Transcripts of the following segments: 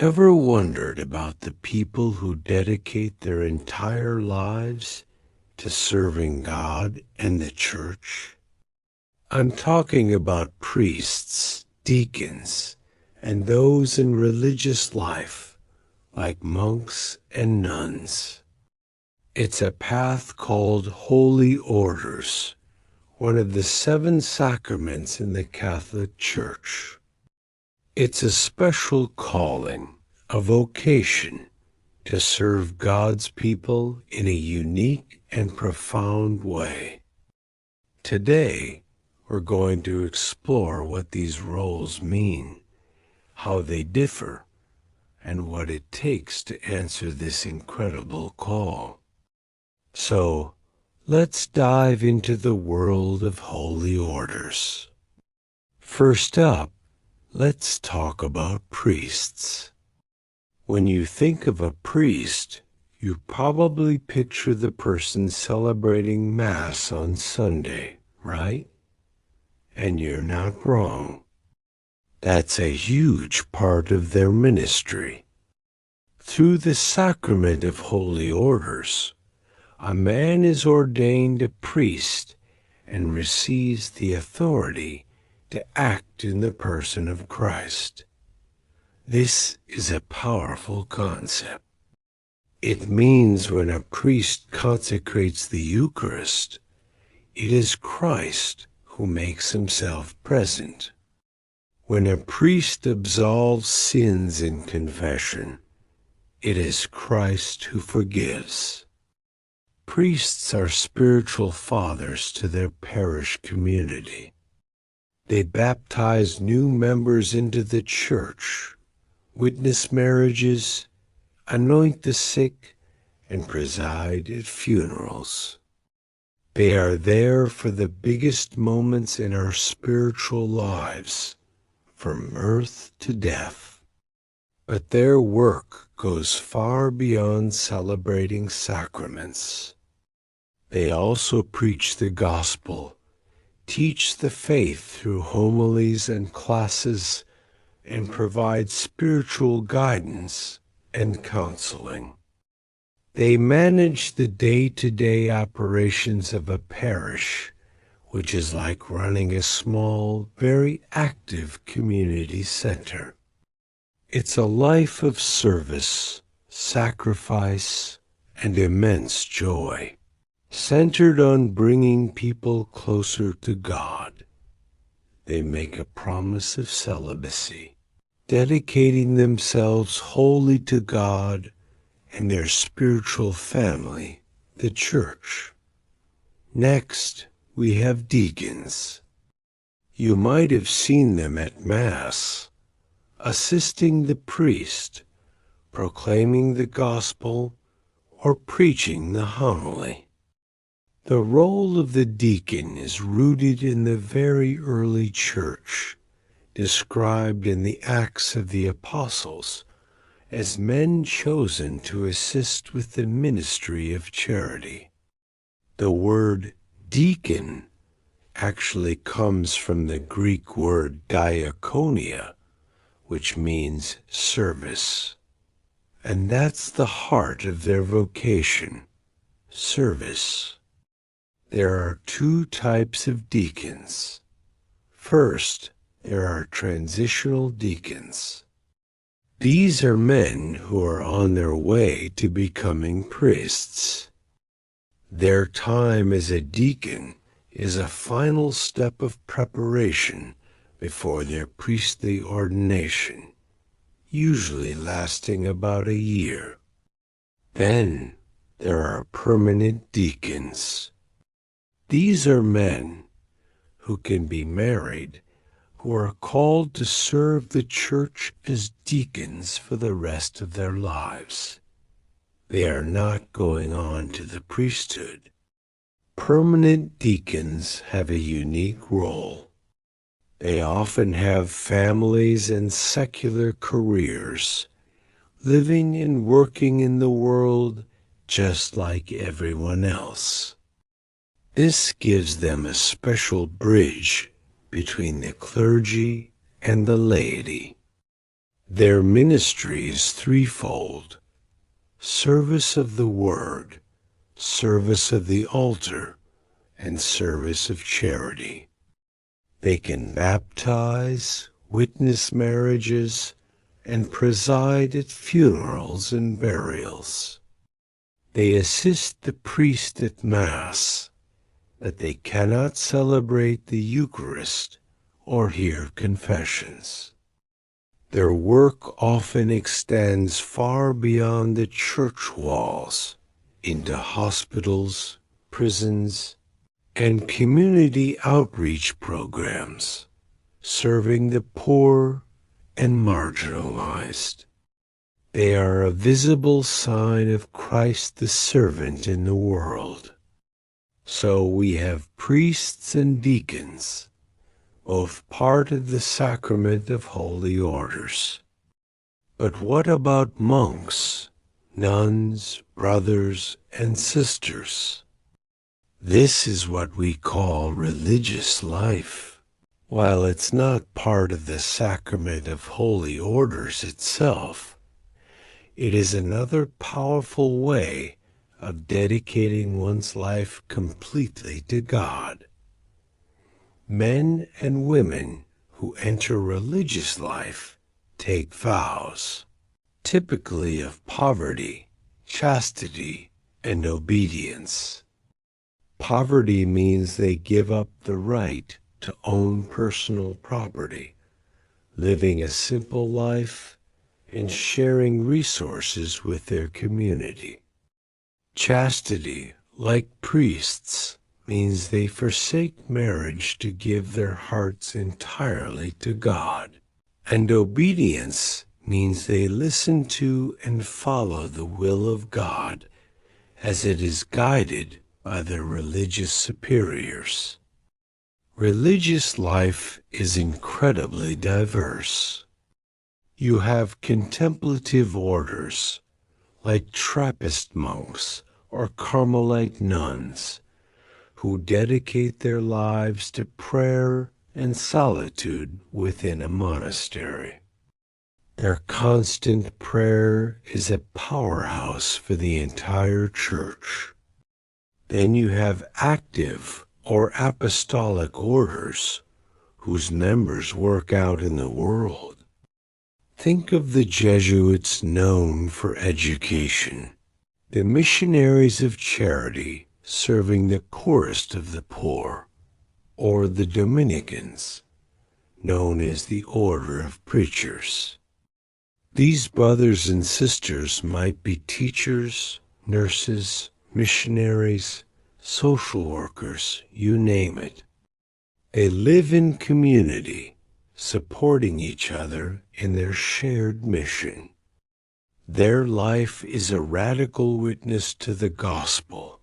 Ever wondered about the people who dedicate their entire lives to serving God and the church? I'm talking about priests, deacons, and those in religious life, like monks and nuns. It's a path called holy orders, one of the 7 sacraments in the Catholic Church. It's a special calling, a vocation, to serve God's people in a unique and profound way. Today, we're going to explore what these roles mean, how they differ, and what it takes to answer this incredible call. So, let's dive into the world of holy orders. First up, let's talk about priests. When you think of a priest, you probably picture the person celebrating Mass on Sunday, right? And you're not wrong. That's a huge part of their ministry. Through the sacrament of holy orders, a man is ordained a priest and receives the authority to act in the person of Christ. This is a powerful concept. It means when a priest consecrates the Eucharist, it is Christ who makes himself present. When a priest absolves sins in confession, it is Christ who forgives. Priests are spiritual fathers to their parish community. They baptize new members into the church, witness marriages, anoint the sick, and preside at funerals. They are there for the biggest moments in our spiritual lives, from birth to death. But their work goes far beyond celebrating sacraments. They also preach the gospel, teach the faith through homilies and classes, and provide spiritual guidance and counseling. They manage the day-to-day operations of a parish, which is like running a small, very active community center. It's a life of service, sacrifice, and immense joy, centered on bringing people closer to God. They make a promise of celibacy, dedicating themselves wholly to God and their spiritual family, the church. Next, we have deacons. You might have seen them at Mass, assisting the priest, proclaiming the gospel, or preaching the homily. The role of the deacon is rooted in the very early church, described in the Acts of the Apostles as men chosen to assist with the ministry of charity. The word deacon actually comes from the Greek word diakonia, which means service. And that's the heart of their vocation, service. There are 2 types of deacons. First, there are transitional deacons. These are men who are on their way to becoming priests. Their time as a deacon is a final step of preparation before their priestly ordination, usually lasting about a year. Then there are permanent deacons. These are men who can be married, who are called to serve the church as deacons for the rest of their lives. They are not going on to the priesthood. Permanent deacons have a unique role. They often have families and secular careers, living and working in the world just like everyone else. This gives them a special bridge between the clergy and the laity. Their ministry is threefold: service of the word, service of the altar, and service of charity. They can baptize, witness marriages, and preside at funerals and burials. They assist the priest at Mass, but they cannot celebrate the Eucharist or hear confessions. Their work often extends far beyond the church walls into hospitals, prisons, and community outreach programs, serving the poor and marginalized. They are a visible sign of Christ the servant in the world. So we have priests and deacons, both part of the sacrament of holy orders. But what about monks, nuns, brothers, and sisters? This is what we call religious life. While it's not part of the sacrament of holy orders itself, it is another powerful way of dedicating one's life completely to God. Men and women who enter religious life take vows, typically of poverty, chastity, and obedience. Poverty means they give up the right to own personal property, living a simple life and sharing resources with their community. Chastity, like priests, means they forsake marriage to give their hearts entirely to God. And obedience means they listen to and follow the will of God as it is guided by their religious superiors. Religious life is incredibly diverse. You have contemplative orders, like Trappist monks or Carmelite nuns, who dedicate their lives to prayer and solitude within a monastery. Their constant prayer is a powerhouse for the entire church. Then you have active or apostolic orders, whose members work out in the world. Think of the Jesuits known for education, the missionaries of charity serving the poorest of the poor, or the Dominicans, known as the Order of Preachers. These brothers and sisters might be teachers, nurses, missionaries, social workers, you name it. They live in community, supporting each other in their shared mission. Their life is a radical witness to the gospel,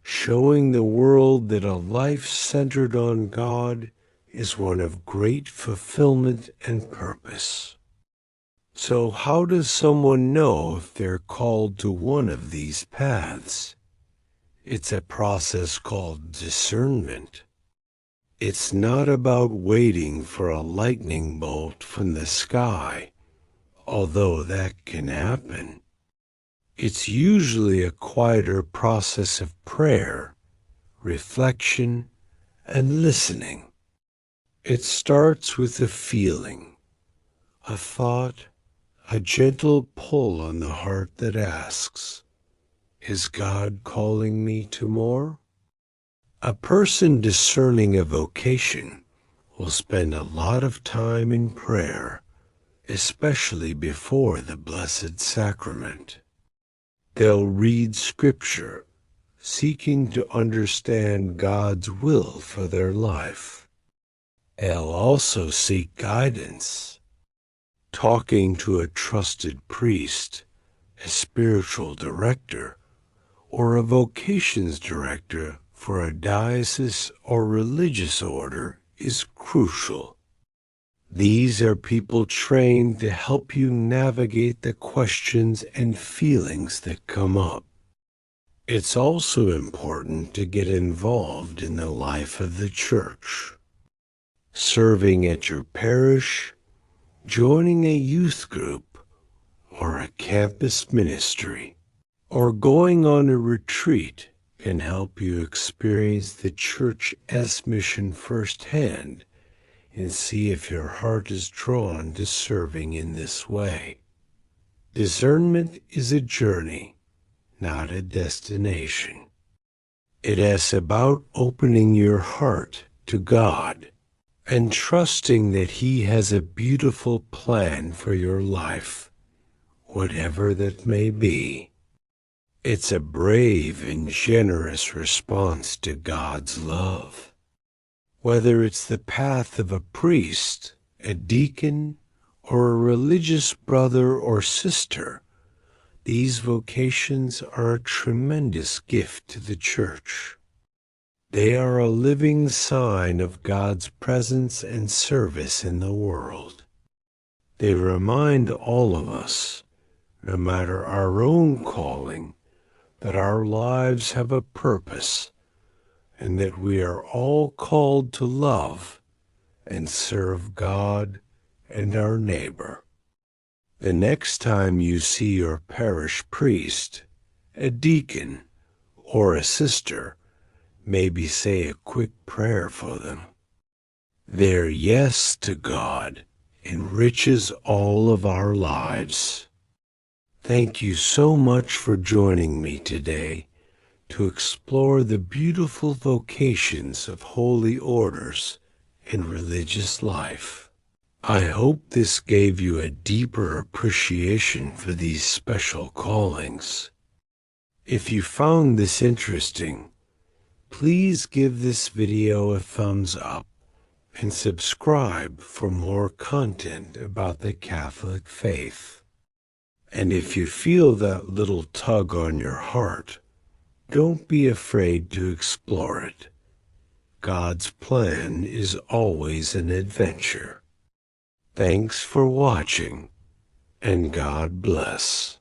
showing the world that a life centered on God is one of great fulfillment and purpose. So how does someone know if they're called to one of these paths? It's a process called discernment. It's not about waiting for a lightning bolt from the sky, although that can happen. It's usually a quieter process of prayer, reflection, and listening. It starts with a feeling, a thought, a gentle pull on the heart that asks, "Is God calling me to more?" A person discerning a vocation will spend a lot of time in prayer, especially before the Blessed Sacrament. They'll read Scripture, seeking to understand God's will for their life. They'll also seek guidance, talking to a trusted priest, a spiritual director, or a vocations director for a diocese or religious order is crucial. These are people trained to help you navigate the questions and feelings that come up. It's also important to get involved in the life of the church, serving at your parish, joining a youth group or a campus ministry, or going on a retreat can help you experience the church as mission firsthand and see if your heart is drawn to serving in this way. Discernment is a journey, not a destination. It is about opening your heart to God and trusting that He has a beautiful plan for your life, whatever that may be. It's a brave and generous response to God's love. Whether it's the path of a priest, a deacon, or a religious brother or sister, these vocations are a tremendous gift to the church. They are a living sign of God's presence and service in the world. They remind all of us, no matter our own calling, that our lives have a purpose and that we are all called to love and serve God and our neighbor. The next time you see your parish priest, a deacon, or a sister, maybe say a quick prayer for them. Their yes to God enriches all of our lives. Thank you so much for joining me today to explore the beautiful vocations of holy orders in religious life. I hope this gave you a deeper appreciation for these special callings. If you found this interesting, please give this video a thumbs up and subscribe for more content about the Catholic faith. And if you feel that little tug on your heart, don't be afraid to explore it. God's plan is always an adventure. Thanks for watching, and God bless.